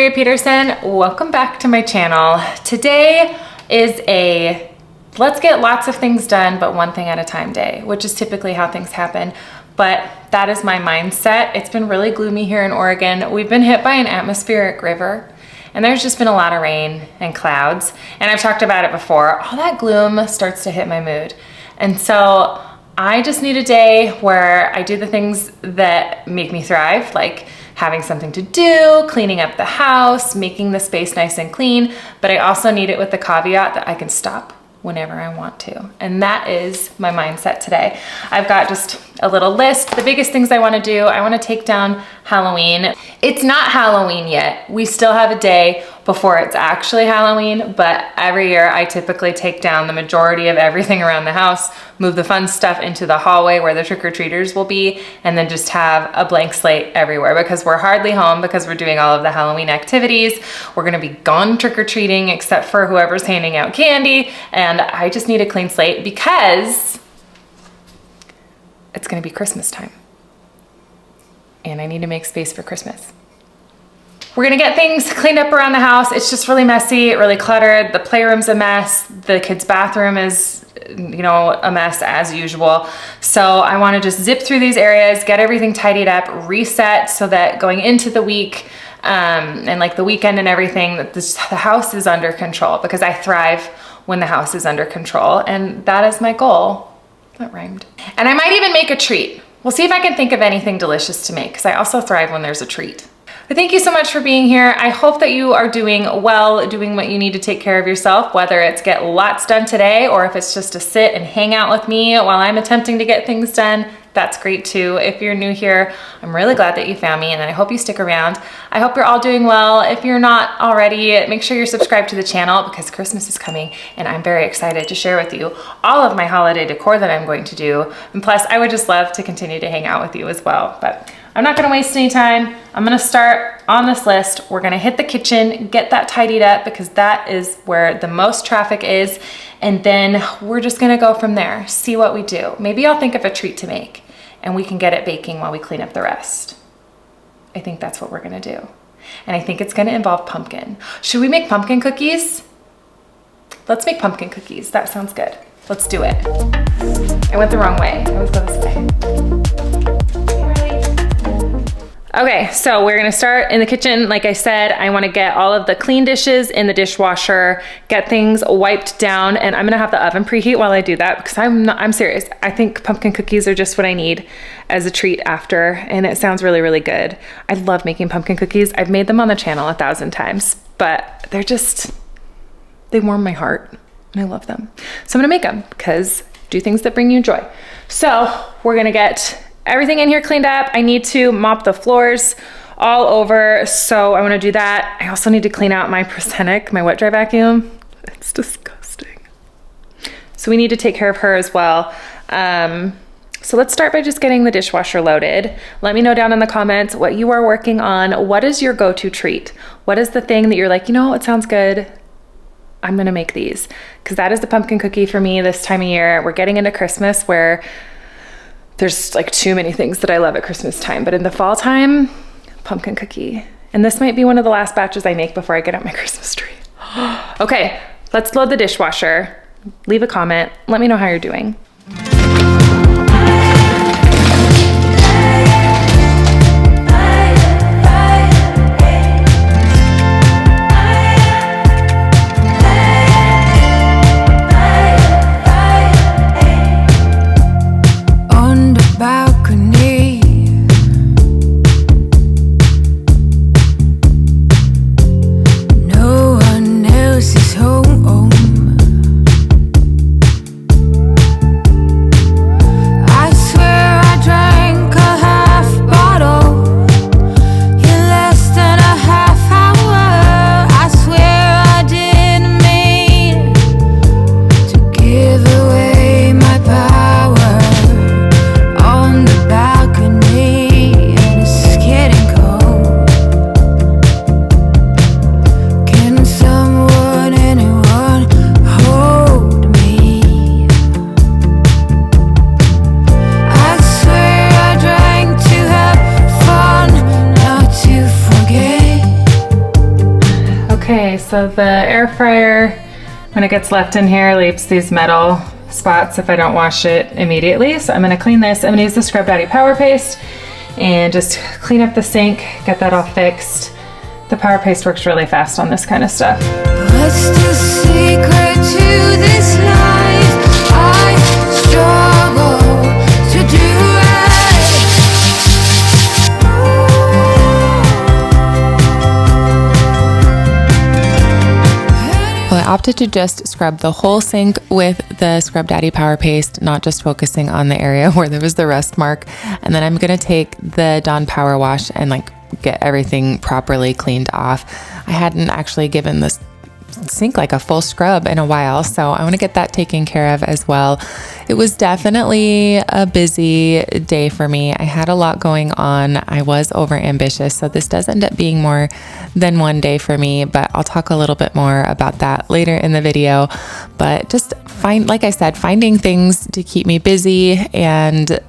Maria Peterson. Welcome back to my channel. Today is a let's get lots of things done, but one thing at a time day, which is typically how things happen. But that is my mindset. It's been really gloomy here in Oregon. We've been hit by an atmospheric river, and there's just been a lot of rain and clouds. And I've talked about it before. All that gloom starts to hit my mood. And so I just need a day where I do the things that make me thrive, like having something to do, cleaning up the house, making the space nice and clean, but I also need it with the caveat that I can stop whenever I want to. And that is my mindset today. I've got just a little list. The biggest things I want to do, I want to take down Halloween. It's not Halloween yet. We still have a day before it's actually Halloween, but every year I typically take down the majority of everything around the house, move the fun stuff into the hallway where the trick-or-treaters will be, and then just have a blank slate everywhere because we're hardly home because we're doing all of the Halloween activities. We're gonna be gone trick-or-treating except for whoever's handing out candy, and I just need a clean slate because it's gonna be Christmas time. And I need to make space for Christmas. We're gonna get things cleaned up around the house. It's just really messy, really cluttered. The playroom's a mess. The kids' bathroom is, a mess as usual. So I wanna just zip through these areas, get everything tidied up, reset so that going into the week and like the weekend and everything, that the house is under control because I thrive when the house is under control. And that is my goal. That rhymed. And I might even make a treat. We'll see if I can think of anything delicious to make because I also thrive when there's a treat. But thank you so much for being here. I hope that you are doing well, doing what you need to take care of yourself, whether it's get lots done today or if it's just to sit and hang out with me while I'm attempting to get things done. That's great too. If you're new here, I'm really glad that you found me and I hope you stick around. I hope you're all doing well. If you're not already, make sure you're subscribed to the channel because Christmas is coming and I'm very excited to share with you all of my holiday decor that I'm going to do. And plus, I would just love to continue to hang out with you as well. But I'm not gonna waste any time. I'm gonna start on this list. We're gonna hit the kitchen, get that tidied up because that is where the most traffic is. And then we're just gonna go from there, see what we do. Maybe I'll think of a treat to make and we can get it baking while we clean up the rest. I think that's what we're gonna do. And I think it's gonna involve pumpkin. Should we make pumpkin cookies? Let's make pumpkin cookies. That sounds good. Let's do it. I went the wrong way. I always go this way. Okay, so we're gonna start in the kitchen. Like I said, I wanna get all of the clean dishes in the dishwasher, get things wiped down, and I'm gonna have the oven preheat while I do that because I'm serious. I think pumpkin cookies are just what I need as a treat after, and it sounds really, really good. I love making pumpkin cookies. I've made them on the channel 1,000 times, but they warm my heart, and I love them. So I'm gonna make them because do things that bring you joy. So we're gonna get everything in here cleaned up. I need to mop the floors all over, so I wanna do that. I also need to clean out my Prosenic, my wet dry vacuum. It's disgusting. So we need to take care of her as well. So let's start by just getting the dishwasher loaded. Let me know down in the comments what you are working on. What is your go-to treat? What is the thing that you're like, it sounds good. I'm gonna make these. Because that is the pumpkin cookie for me this time of year. We're getting into Christmas where there's like too many things that I love at Christmas time, but in the fall time, pumpkin cookie. And this might be one of the last batches I make before I get out my Christmas tree. Okay, let's load the dishwasher. Leave a comment. Let me know how you're doing. Home. So the air fryer, when it gets left in here, leaves these metal spots if I don't wash it immediately. So I'm gonna clean this. I'm gonna use the Scrub Daddy Power Paste and just clean up the sink, get that all fixed. The Power Paste works really fast on this kind of stuff. What's the secret to this life? I struggle to do right. Well, I opted to just scrub the whole sink with the Scrub Daddy Power Paste, not just focusing on the area where there was the rust mark. And then I'm gonna take the Dawn Power Wash and like get everything properly cleaned off. I hadn't actually given this sink like a full scrub in a while, so I want to get that taken care of as well. It was definitely a busy day for me. I had a lot going on. I was over ambitious, so this does end up being more than one day for me, but I'll talk a little bit more about that later in the video. But just like I said, finding things to keep me busy and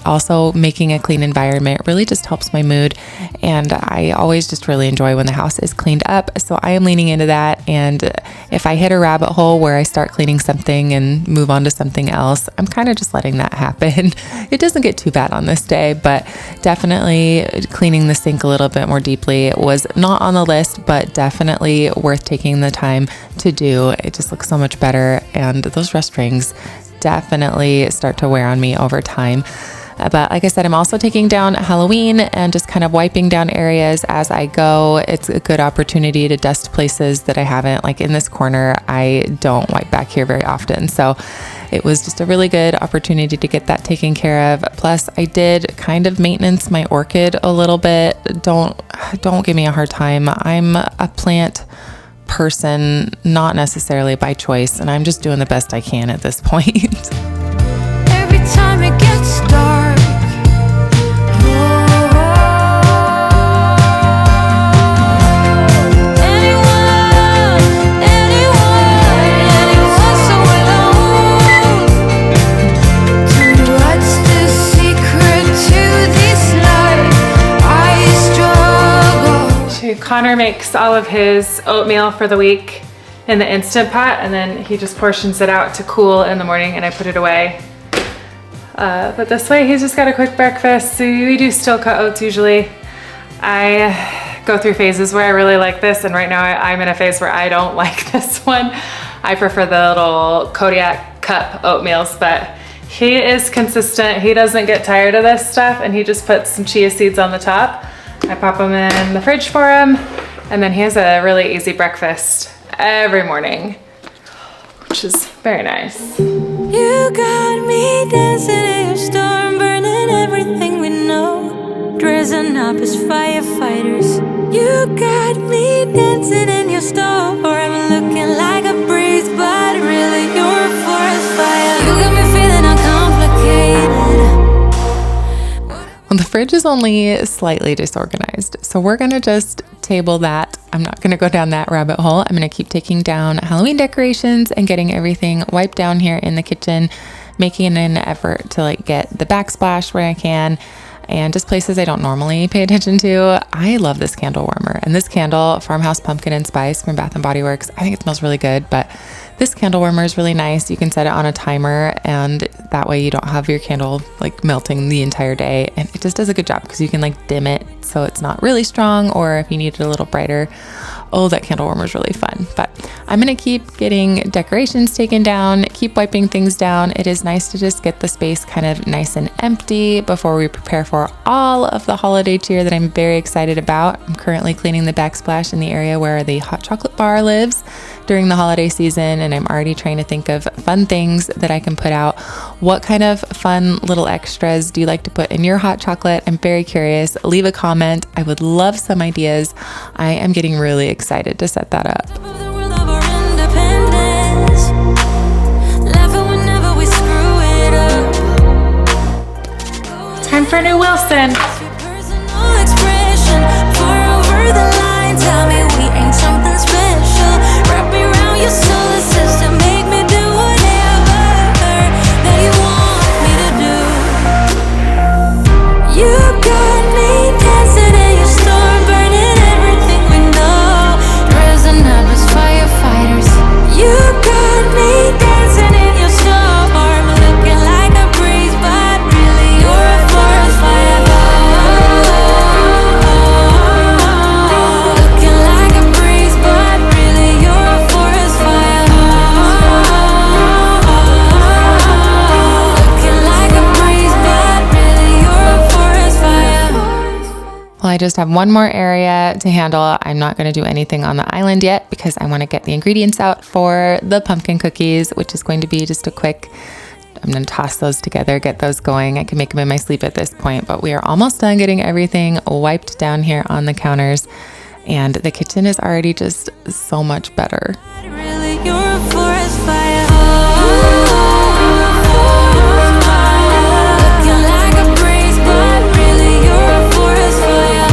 also making a clean environment really just helps my mood, and I always just really enjoy when the house is cleaned up. So I am leaning into that, and if I hit a rabbit hole where I start cleaning something and move on to something else, I'm kind of just letting that happen. It doesn't get too bad on this day, but definitely cleaning the sink a little bit more deeply was not on the list, but definitely worth taking the time to do. It just looks so much better, and those rust rings definitely start to wear on me over time. But like I said, I'm also taking down Halloween and just kind of wiping down areas as I go. It's a good opportunity to dust places that I haven't. Like in this corner, I don't wipe back here very often. So it was just a really good opportunity to get that taken care of. Plus, I did kind of maintenance my orchid a little bit. Don't give me a hard time. I'm a plant person, not necessarily by choice, and I'm just doing the best I can at this point. Every time it gets dark, anyone so alone. What's the secret to this life? I struggle. Connor makes all of his oatmeal for the week in the Instant Pot, and then he just portions it out to cool in the morning, and I put it away. But this way he's just got a quick breakfast. So we do steel cut oats usually. I go through phases where I really like this, and right now I'm in a phase where I don't like this one. I prefer the little Kodiak cup oatmeals, but he is consistent. He doesn't get tired of this stuff, and he just puts some chia seeds on the top. I pop them in the fridge for him, and then he has a really easy breakfast every morning, which is very nice. You got me dancing in your storm, burning everything we know, dressing up as firefighters. You got me dancing in your storm, or I'm looking like a breeze, but really you're a forest fire. You got me feeling uncomplicated. Well, the fridge is only slightly disorganized, so we're gonna just table that. I'm not gonna go down that rabbit hole. I'm gonna keep taking down Halloween decorations and getting everything wiped down here in the kitchen, making an effort to like get the backsplash where I can, and just places I don't normally pay attention to. I love this candle warmer, and this candle, Farmhouse Pumpkin and Spice from Bath & Body Works, I think it smells really good, but this candle warmer is really nice. You can set it on a timer, and that way you don't have your candle like melting the entire day, and it just does a good job because you can like dim it so it's not really strong, or if you need it a little brighter. Oh, that candle warmer is really fun. But I'm gonna keep getting decorations taken down, keep wiping things down. It is nice to just get the space kind of nice and empty before we prepare for all of the holiday cheer that I'm very excited about. I'm currently cleaning the backsplash in the area where the hot chocolate bar lives during the holiday season, and I'm already trying to think of fun things that I can put out. What kind of fun little extras do you like to put in your hot chocolate? I'm very curious. Leave a comment. I would love some ideas. I am getting really excited to set that up. Top of the world of our independence, laughing whenever we screw it up. Time for a new Wilson. Your personal expression, far over the line. Tell me we ain't something special. Wrap me around your solar system, make me do whatever that you want me to do. You got me dancing in your storm, burning everything we know, dressing up as fire. I just have one more area to handle. I'm not going to do anything on the island yet because I want to get the ingredients out for the pumpkin cookies, which is going to be just a quick, I'm going to toss those together, get those going. I can make them in my sleep at this point, but we are almost done getting everything wiped down here on the counters, and the kitchen is already just so much better. Really, you're a forest fire. Looking like a breeze, but really you're a forest fire.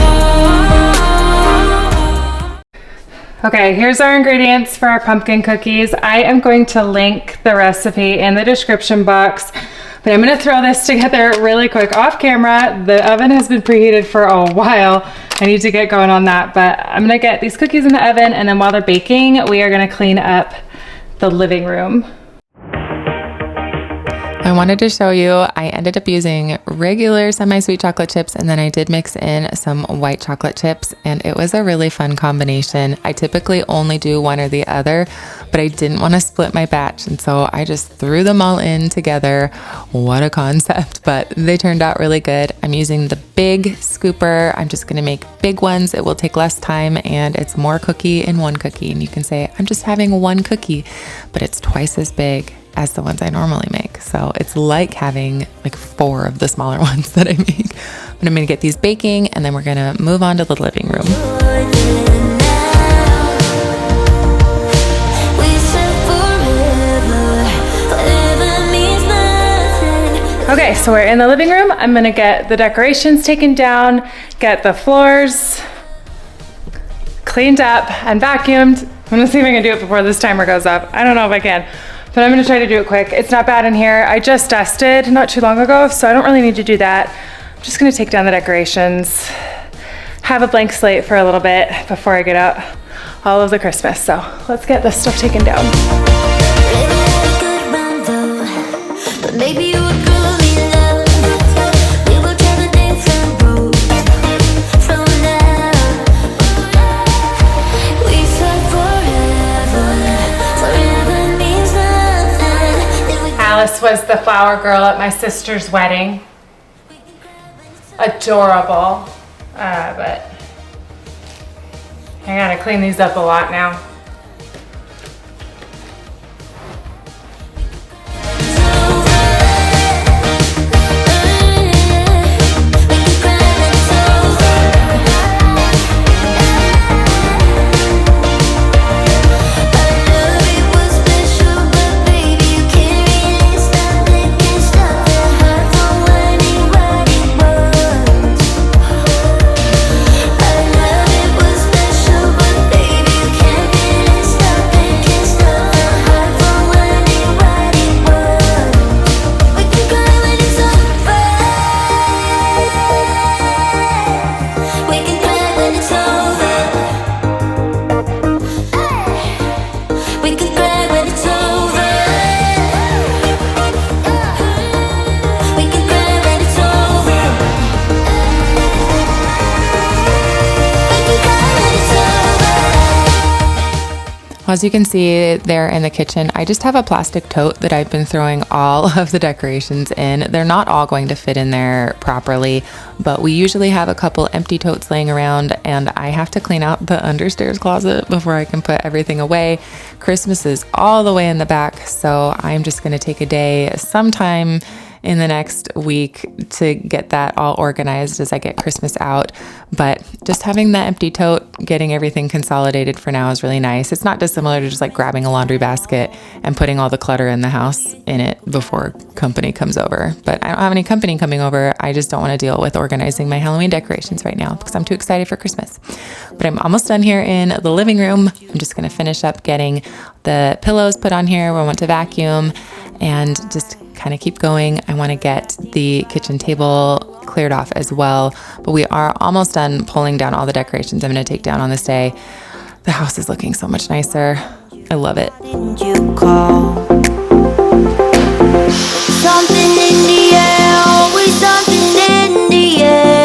Okay, here's our ingredients for our pumpkin cookies. I am going to link the recipe in the description box, but I'm gonna throw this together really quick off camera. The oven has been preheated for a while. I need to get going on that, but I'm gonna get these cookies in the oven, and then while they're baking, we are gonna clean up the living room. I wanted to show you, I ended up using regular semi-sweet chocolate chips, and then I did mix in some white chocolate chips, and it was a really fun combination. I typically only do one or the other, but I didn't want to split my batch, and so I just threw them all in together. What a concept, but they turned out really good. I'm using the big scooper. I'm just gonna make big ones. It will take less time, and it's more cookie in one cookie, and you can say, I'm just having one cookie, but it's twice as big as the ones I normally make. So it's like having like 4 of the smaller ones that I make. But I'm gonna get these baking, and then we're gonna move on to the living room. Okay, so we're in the living room. I'm gonna get the decorations taken down, get the floors cleaned up and vacuumed. I'm gonna see if I can do it before this timer goes up. I don't know if I can, but I'm gonna try to do it quick. It's not bad in here. I just dusted not too long ago, so I don't really need to do that. I'm just gonna take down the decorations, have a blank slate for a little bit before I get out all of the Christmas. So let's get this stuff taken down. Alice was the flower girl at my sister's wedding. Adorable, but I gotta clean these up a lot now. As you can see there in the kitchen, I just have a plastic tote that I've been throwing all of the decorations in. They're not all going to fit in there properly, but we usually have a couple empty totes laying around, and I have to clean out the understairs closet before I can put everything away. Christmas is all the way in the back, so I'm just going to take a day sometime in the next week to get that all organized as I get Christmas out. But just having that empty tote, getting everything consolidated for now is really nice. It's not dissimilar to just like grabbing a laundry basket and putting all the clutter in the house in it before company comes over. But I don't have any company coming over. I just don't want to deal with organizing my Halloween decorations right now because I'm too excited for Christmas. But I'm almost done here in the living room. I'm just going to finish up getting the pillows put on here. We want to vacuum and just kind of keep going. I want to get the kitchen table cleared off as well, but we are almost done pulling down all the decorations I'm going to take down on this day. The house is looking so much nicer. I love it. You call something in the air, always something in the air.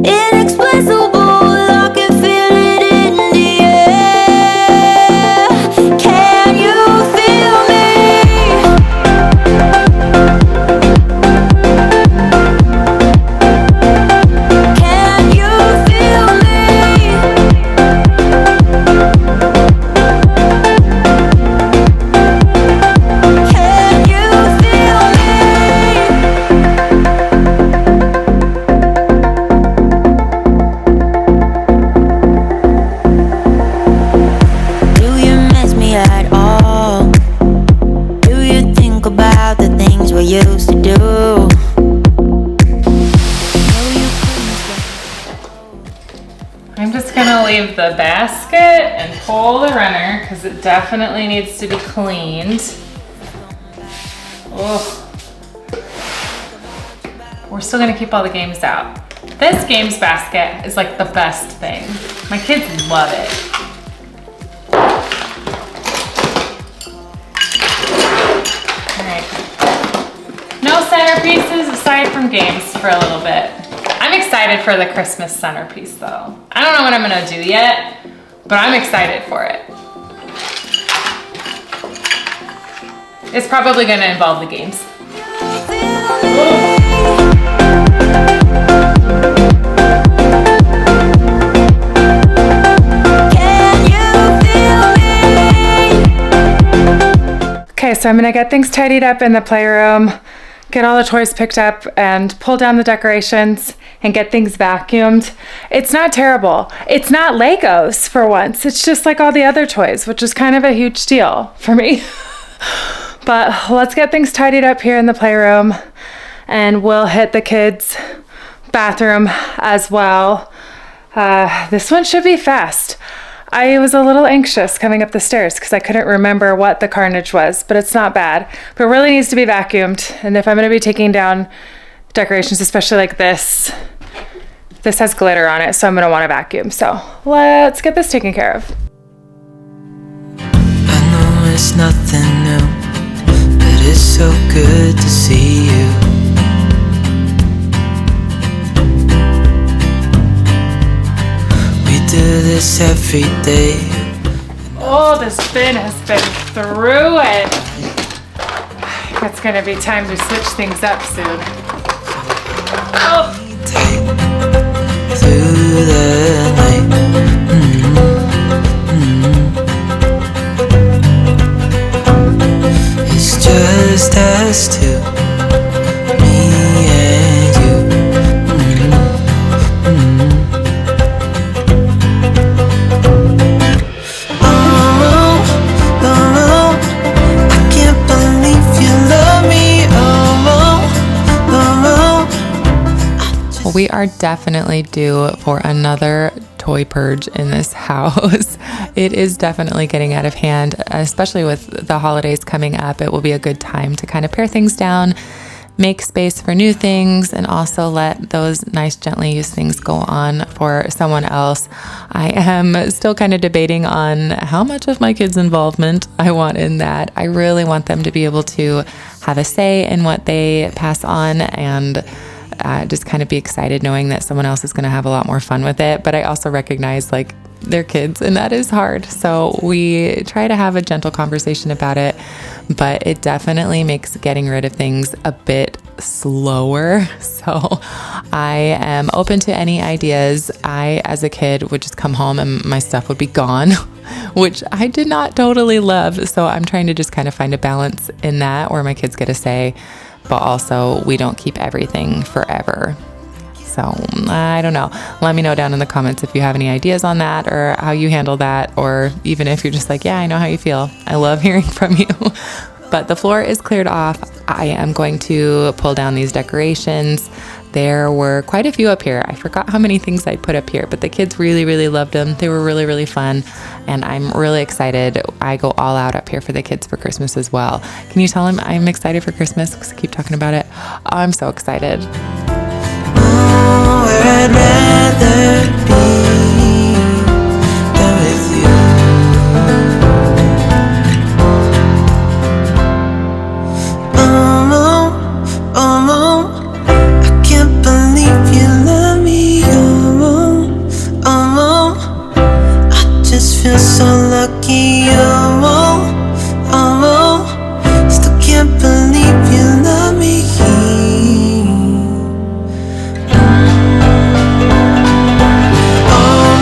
Inexplicable, I can feel it in the air. Can you feel me? the basket and pull the runner because it definitely needs to be cleaned. Oh. We're still gonna keep all the games out. This games basket is like the best thing. My kids love it. All right. No centerpieces aside from games for a little bit. I'm excited for the Christmas centerpiece though. I don't know what I'm gonna do yet, but I'm excited for it. It's probably gonna involve the games. Okay, so I'm gonna get things tidied up in the playroom, get all the toys picked up and pull down the decorations and get things vacuumed. It's not terrible. It's not Legos for once. It's just like all the other toys, which is kind of a huge deal for me. But let's get things tidied up here in the playroom and we'll hit the kids' bathroom as well. This one should be fast. I was a little anxious coming up the stairs because I couldn't remember what the carnage was, but it's not bad. But it really needs to be vacuumed. And if I'm gonna be taking down decorations, especially like this has glitter on it, so I'm gonna wanna vacuum. So let's get this taken care of. I know it's nothing new, but it's so good to see you. Do this every day. Oh, this bin has been through it. It's gonna be time to switch things up soon. Oh. Through the night. It's just us two, me and you. We are definitely due for another toy purge in this house. It is definitely getting out of hand, especially with the holidays coming up. It will be a good time to kind of pare things down, make space for new things, and also let those nice, gently used things go on for someone else. I am still kind of debating on how much of my kids' involvement I want in that. I really want them to be able to have a say in what they pass on and just kind of be excited knowing that someone else is going to have a lot more fun with it. But I also recognize like they're kids and that is hard. So we try to have a gentle conversation about it, but it definitely makes getting rid of things a bit slower. So I am open to any ideas. I, as a kid, would just come home and my stuff would be gone, which I did not totally love. So I'm trying to just kind of find a balance in that where my kids get a say, but also we don't keep everything forever. So I don't know. Let me know down in the comments if you have any ideas on that or how you handle that, or even if you're just like, yeah, I know how you feel. I love hearing from you. But the floor is cleared off. I am going to pull down these decorations. There were quite a few up here. I forgot how many things I put up here, but the kids really, really loved them. They were really, really fun. And I'm really excited. I go all out up here for the kids for Christmas as well. Can you tell them I'm excited for Christmas? Because I keep talking about it. I'm so excited. Oh, where I'd rather be than with you. I can't believe you love me. I just feel so lucky. Still can't believe you love me. Oh,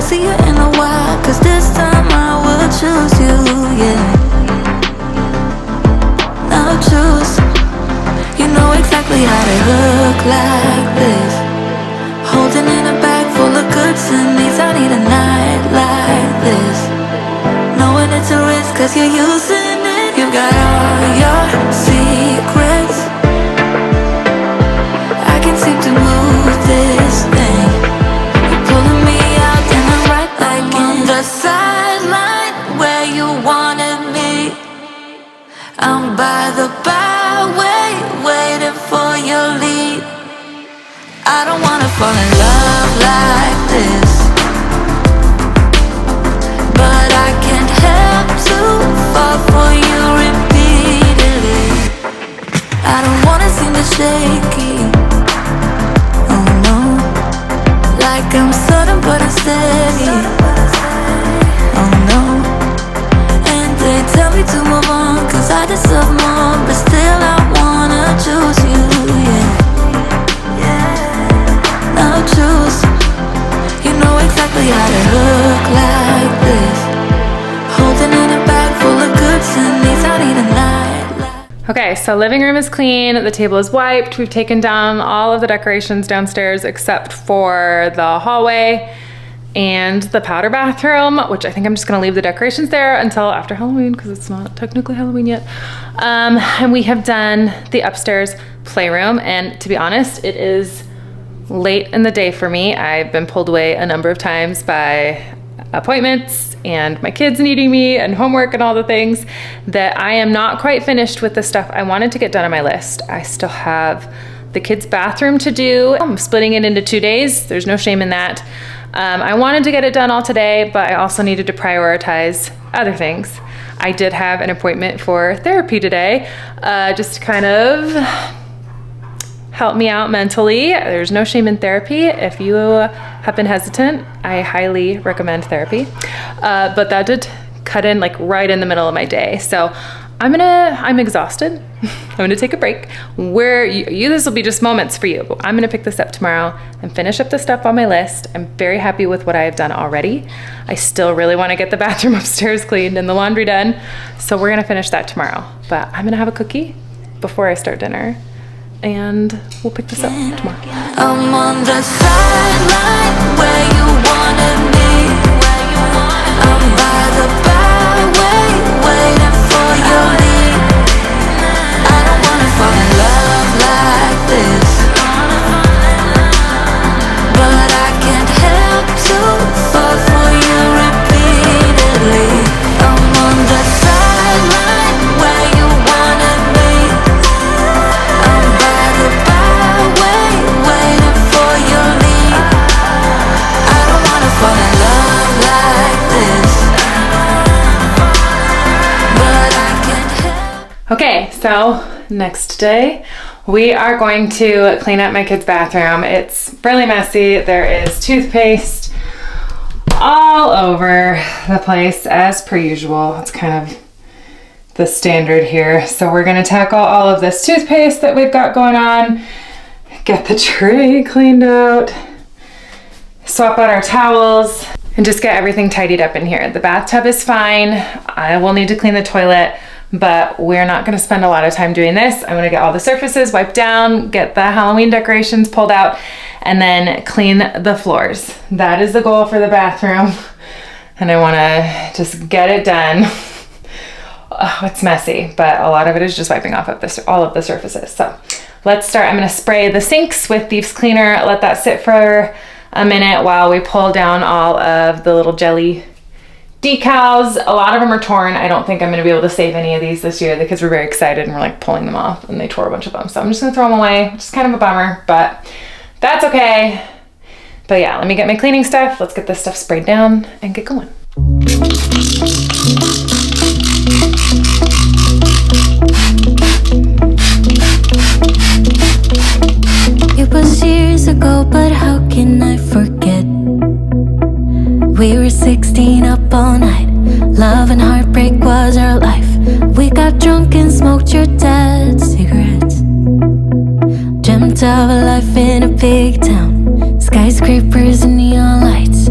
see you in a while, 'cause this time I will choose you, yeah. Now choose. You know exactly how to look like this. Holding in a bag full of goods and needs. I need a night like this. Knowing it's a risk 'cause you're using it. You got all your secrets. I can't seem to move this thing. You're pulling me out and I'm right back in. The sideline where you wanted me. I'm by the byway, waiting for your lead. I don't wanna fall in love like this, but I can't help to fall for you repeatedly. I don't wanna seem to shaky, oh no, like I'm sudden but I'm steady, oh no. And they tell me to move on 'cause I deserve more, but still I wanna choose you, yeah. Now choose. You know exactly how to look like this. Holding in a bag full of goods and needs. I need a night. Okay, so living room is clean, the table is wiped, we've taken down all of the decorations downstairs except for the hallway and the powder bathroom, which I think I'm just gonna leave the decorations there until after Halloween because it's not technically Halloween yet. And we have done the upstairs playroom, and to be honest, it is late in the day for me. I've been pulled away a number of times by appointments and my kids needing me and homework and all the things that I am not quite finished with the stuff I wanted to get done on my list. I still have the kids' bathroom to do. I'm splitting it into 2 days. There's no shame in that. I wanted to get it done all today, but I also needed to prioritize other things. I did have an appointment for therapy today, just to kind of help me out mentally. There's no shame in therapy. If you have been hesitant, I highly recommend therapy. But that did cut in like right in the middle of my day. So I'm exhausted. I'm gonna take a break. This will be just moments for you. But I'm gonna pick this up tomorrow and finish up the stuff on my list. I'm very happy with what I have done already. I still really wanna get the bathroom upstairs cleaned and the laundry done. So we're gonna finish that tomorrow. But I'm gonna have a cookie before I start dinner. And we'll pick this up tomorrow. I'm on the sideline where you wanted me. I'm by the byway, waiting for your lead. I don't wanna fall in love like this, but I can't help to fall for you repeatedly. I'm on the sideline where you wanted me. I'm by the byway, waiting for your lead. I don't wanna fall in love like this, but I can't help. Okay, so next day, we are going to clean up my kids' bathroom. It's really messy. There is toothpaste all over the place as per usual. It's kind of the standard here. So we're gonna tackle all of this toothpaste that we've got going on, get the tray cleaned out, swap out our towels, and just get everything tidied up in here. The bathtub is fine. I will need to clean the toilet, but we're not gonna spend a lot of time doing this. I'm gonna get all the surfaces wiped down, get the Halloween decorations pulled out, and then clean the floors. That is the goal for the bathroom, and I wanna just get it done. Oh, it's messy, but a lot of it is just wiping off of all of the surfaces. So let's start. I'm gonna spray the sinks with Thieves Cleaner, let that sit for a minute while we pull down all of the little jelly decals. A lot of them are torn. I don't think I'm gonna be able to save any of these this year. The kids were very excited and were like pulling them off and they tore a bunch of them. So I'm just gonna throw them away, which is kind of a bummer, but that's okay. But yeah, let me get my cleaning stuff. Let's get this stuff sprayed down and get going. It was years ago, but how can I forget? We were 16 up all night. Love and heartbreak was our life. We got drunk and smoked your dad's cigarettes. Dreamt of a life in a big town, skyscrapers and neon lights.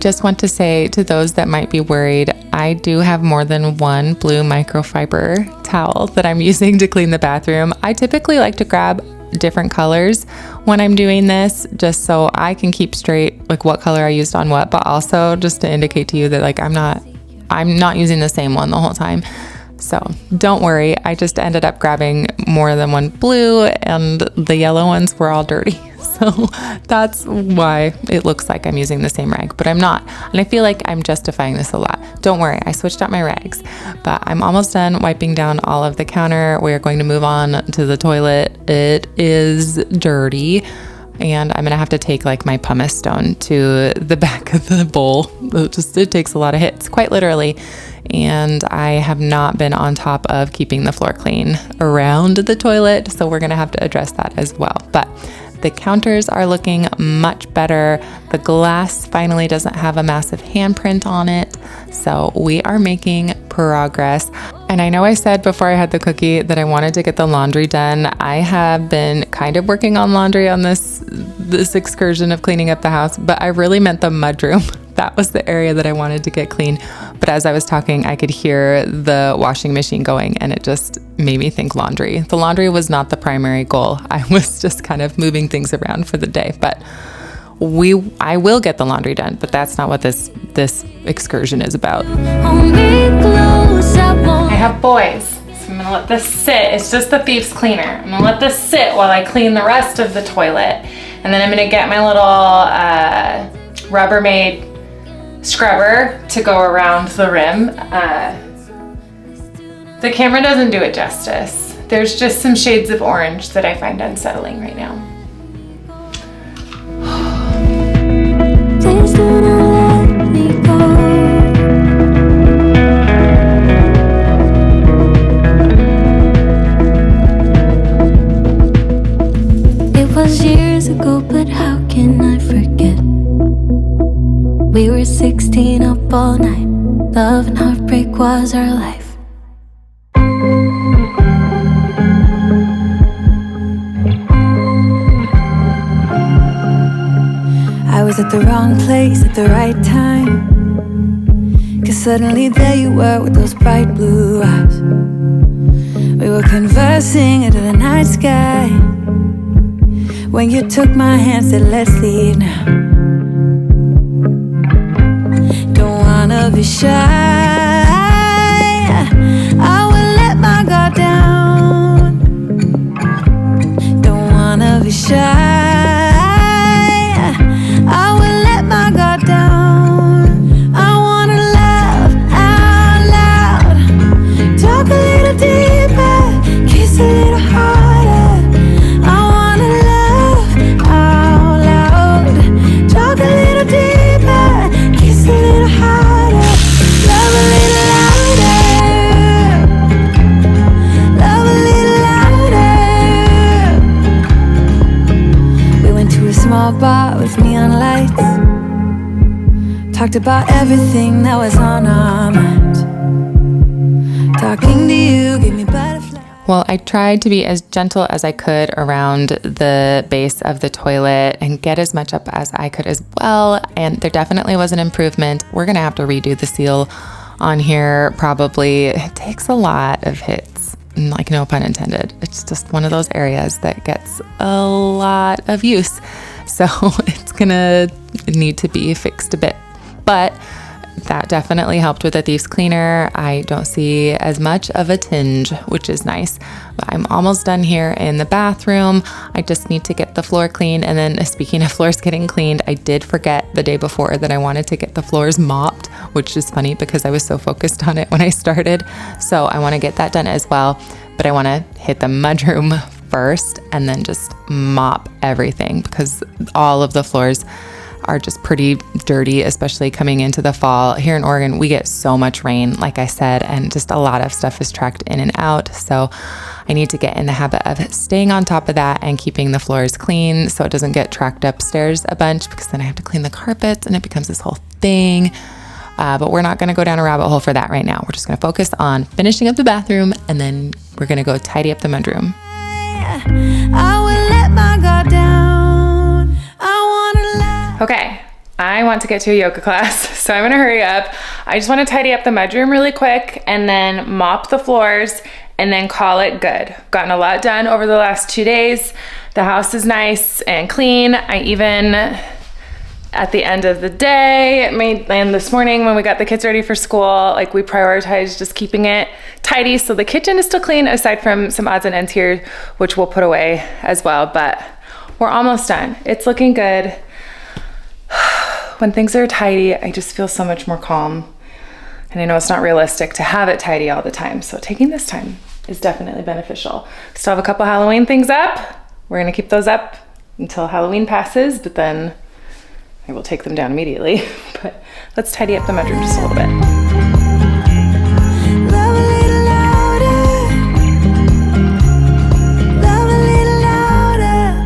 just want to say to those that might be worried, I do have more than one blue microfiber towel that I'm using to clean the bathroom. I typically like to grab different colors when I'm doing this, just so I can keep straight like what color I used on what, but also just to indicate to you that like I'm not using the same one the whole time. So don't worry, I just ended up grabbing more than one blue and the yellow ones were all dirty. So that's why it looks like I'm using the same rag, but I'm not. And I feel like I'm justifying this a lot. Don't worry, I switched out my rags, but I'm almost done wiping down all of the counter. We are going to move on to the toilet. It is dirty. And I'm gonna have to take like my pumice stone to the back of the bowl. It takes a lot of hits, quite literally. And I have not been on top of keeping the floor clean around the toilet, so we're gonna have to address that as well. But the counters are looking much better. The glass finally doesn't have a massive handprint on it. So we are making progress. And I know I said before I had the cookie that I wanted to get the laundry done. I have been kind of working on laundry on this excursion of cleaning up the house, but I really meant the mudroom. That was the area that I wanted to get clean. But as I was talking, I could hear the washing machine going and it just made me think laundry. The laundry was not the primary goal. I was just kind of moving things around for the day, but I will get the laundry done, but that's not what this excursion is about. I have boys, so I'm gonna let this sit. It's just the Thieves cleaner. I'm gonna let this sit while I clean the rest of the toilet. And then I'm gonna get my little Rubbermaid scrubber to go around the rim. The camera doesn't do it justice. There's just some shades of orange that I find unsettling right now. Please do not let me go. It was years ago, but how can I forget? We were 16 up all night. Love and heartbreak was our life. I was at the wrong place at the right time, 'cause suddenly there you were with those bright blue eyes. We were conversing under the night sky, when you took my hand, said let's leave now. Don't wanna be shy, I will let my guard down. Don't wanna be shy, I will let my guard down. I wanna laugh out loud, talk a little deeper, kiss a little harder. I wanna laugh out loud, talk a little deeper, kiss a little harder, love a little louder, love a little louder. We went to a small bar with neon lights, talked about everything that was on our mind. Talking to you gave me butterflies. Well, I tried to be as gentle as I could around the base of the toilet and get as much up as I could as well. And there definitely was an improvement. We're going to have to redo the seal on here probably. It takes a lot of hits, like no pun intended. It's just one of those areas that gets a lot of use. So it's going to need to be fixed a bit. But that definitely helped with the Thieves cleaner. I don't see as much of a tinge, which is nice. But I'm almost done here in the bathroom. I just need to get the floor cleaned. And then speaking of floors getting cleaned, I did forget the day before that I wanted to get the floors mopped, which is funny because I was so focused on it when I started. So I want to get that done as well. But I want to hit the mudroom first and then just mop everything because all of the floors are just pretty dirty, especially coming into the fall. Here in Oregon, we get so much rain, like I said, and just a lot of stuff is tracked in and out. So I need to get in the habit of staying on top of that and keeping the floors clean so it doesn't get tracked upstairs a bunch, because then I have to clean the carpets and it becomes this whole thing. But we're not going to go down a rabbit hole for that right now. We're just going to focus on finishing up the bathroom, and then we're going to go tidy up the mudroom. I will let my guard down. I wanna laugh. Okay, I want to get to a yoga class, so I'm gonna hurry up. I just wanna tidy up the mudroom really quick and then mop the floors and then call it good. Gotten a lot done over the last 2 days. The house is nice and clean. I even, at the end of the day, and this morning when we got the kids ready for school, like we prioritized just keeping it tidy. So the kitchen is still clean aside from some odds and ends here, which we'll put away as well, but we're almost done. It's looking good. When things are tidy, I just feel so much more calm. And I know it's not realistic to have it tidy all the time. So taking this time is definitely beneficial. Still have a couple Halloween things up. We're gonna keep those up until Halloween passes, but then I will take them down immediately. But let's tidy up the mudroom just a little bit. Love a little louder. Love a little louder.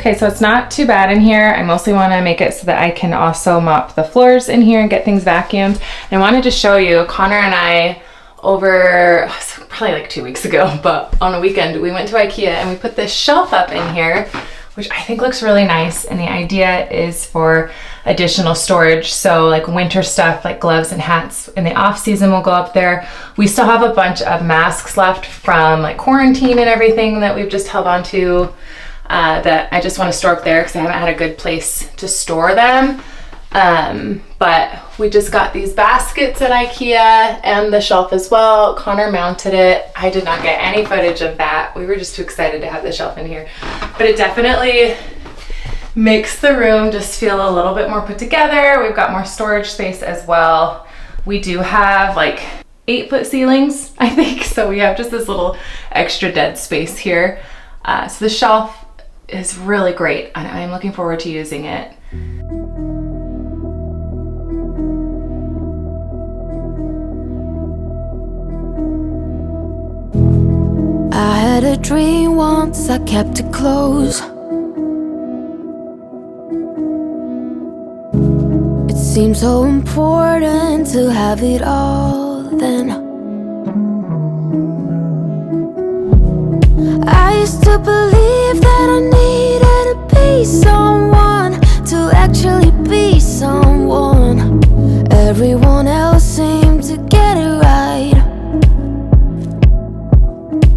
Okay, so it's not too bad in here. I mostly wanna make it so that I can also mop the floors in here and get things vacuumed. And I wanted to show you, Connor and I, over probably like 2 weeks ago, but on a weekend, we went to IKEA and we put this shelf up in here, which I think looks really nice. And the idea is for additional storage. So like winter stuff, like gloves and hats in the off season will go up there. We still have a bunch of masks left from like quarantine and everything that we've just held on to that I just want to store up there because I haven't had a good place to store them. But we just got these baskets at IKEA and the shelf as well. Connor mounted it. I did not get any footage of that. We were just too excited to have the shelf in here. But it definitely makes the room just feel a little bit more put together. We've got more storage space as well. We do have like 8-foot ceilings, I think. So we have just this little extra dead space here. So the shelf is really great and I'm looking forward to using it. I had a dream once, I kept it close. It seemed so important to have it all then. I used to believe that I needed to be someone to actually be someone. Everyone else seemed to get it right.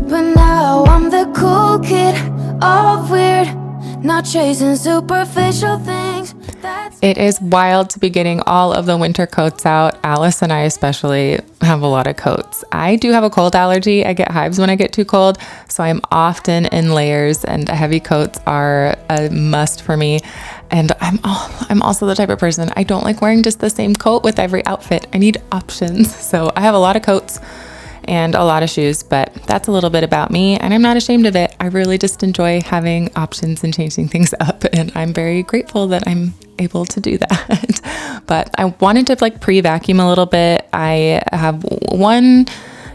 But now I'm the cool kid, all weird, not chasing superficial things. It is wild to be getting all of the winter coats out. Alice and I especially have a lot of coats. I do have a cold allergy. I get hives when I get too cold, so I'm often in layers, and heavy coats are a must for me. And I'm also the type of person, I don't like wearing just the same coat with every outfit. I need options. So I have a lot of coats and a lot of shoes, but that's a little bit about me, and I'm not ashamed of it. I really just enjoy having options and changing things up, and I'm very grateful that I'm able to do that. But I wanted to like pre-vacuum a little bit. I have one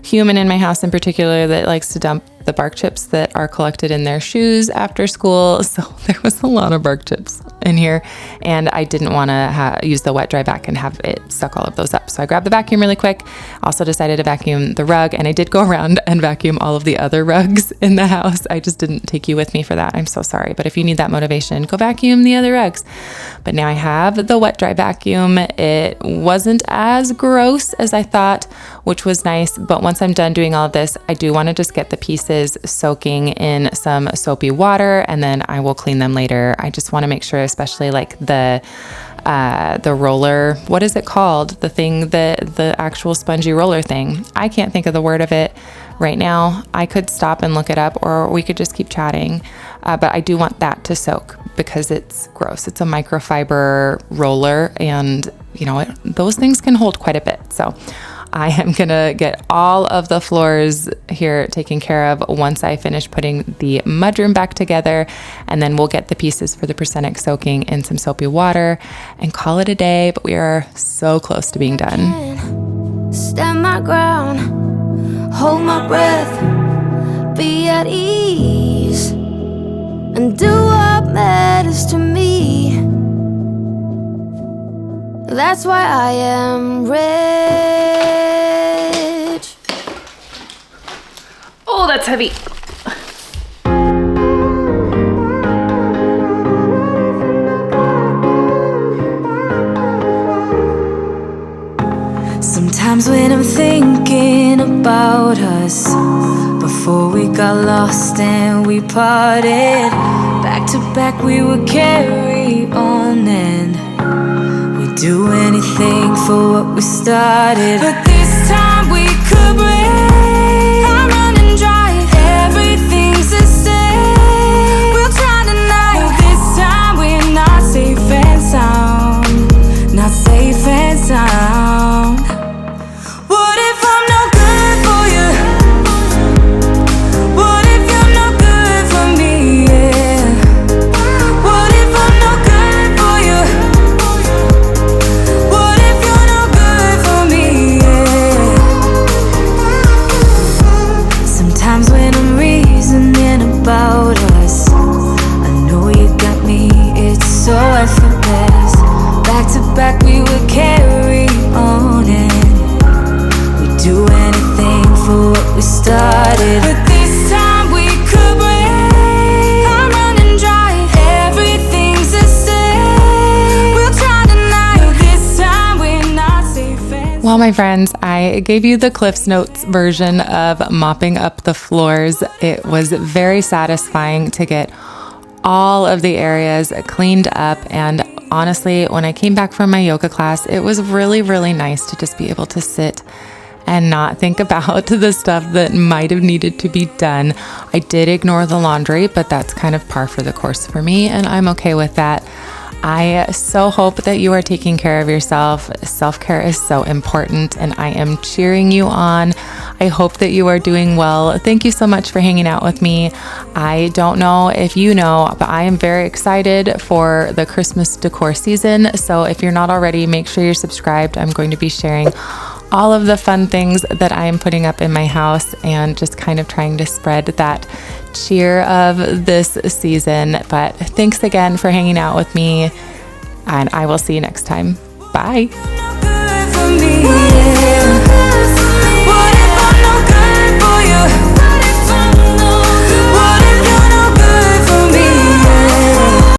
human in my house in particular that likes to dump the bark chips that are collected in their shoes after school. So there was a lot of bark chips in here, and I didn't want to use the wet dry vac and have it suck all of those up. So I grabbed the vacuum really quick. Also decided to vacuum the rug, and I did go around and vacuum all of the other rugs in the house. I just didn't take you with me for that. I'm so sorry. But if you need that motivation, go vacuum the other rugs. But now I have the wet dry vacuum. It wasn't as gross as I thought, which was nice. But once I'm done doing all of this, I do want to just get the pieces soaking in some soapy water, and then I will clean them later. I just want to make sure, especially like the roller, what is it called? The thing, the actual spongy roller thing. I can't think of the word of it right now. I could stop and look it up, or we could just keep chatting. But I do want that to soak because it's gross. It's a microfiber roller, and you know, those things can hold quite a bit. So I am gonna get all of the floors here taken care of once I finish putting the mudroom back together, and then we'll get the pieces for the Percenic soaking in some soapy water and call it a day. But we are so close to being done. Stand my ground, hold my breath, be at ease, and do what matters to me. That's why I am rich. Oh, that's heavy. Sometimes when I'm thinking about us, before we got lost and we parted, back to back we would carry on and we'd do anything for what we started. But this time we could break. I'm running dry, everything's the same. We'll try tonight, but this time we're not safe and sound. Not safe and sound. What if I'm no good for you? What if you're no good for me? Yeah. What if I'm no good for you? What if you're no good for me? Yeah. Sometimes when I'm reasoning about us, I know you got me, it's so effortless. Back to back we would carry on and we'd do anything for what we started. But this time we could break. I'm running dry, everything's the same. We'll try tonight, but this time we're not safe and Well, my friends, I gave you the Cliff's Notes version of mopping up the floors. It was very satisfying to get all of the areas cleaned up. And honestly, when I came back from my yoga class, it was really, really nice to just be able to sit and not think about the stuff that might have needed to be done. I did ignore the laundry, but that's kind of par for the course for me, and I'm okay with that. I so hope that you are taking care of yourself. Self-care is so important, and I am cheering you on. I hope that you are doing well. Thank you so much for hanging out with me. I don't know if you know, but I am very excited for the Christmas decor season. So if you're not already, make sure you're subscribed. I'm going to be sharing all of the fun things that I am putting up in my house and just kind of trying to spread that cheer of this season. But thanks again for hanging out with me, and I will see you next time. Bye. good for me. Yeah.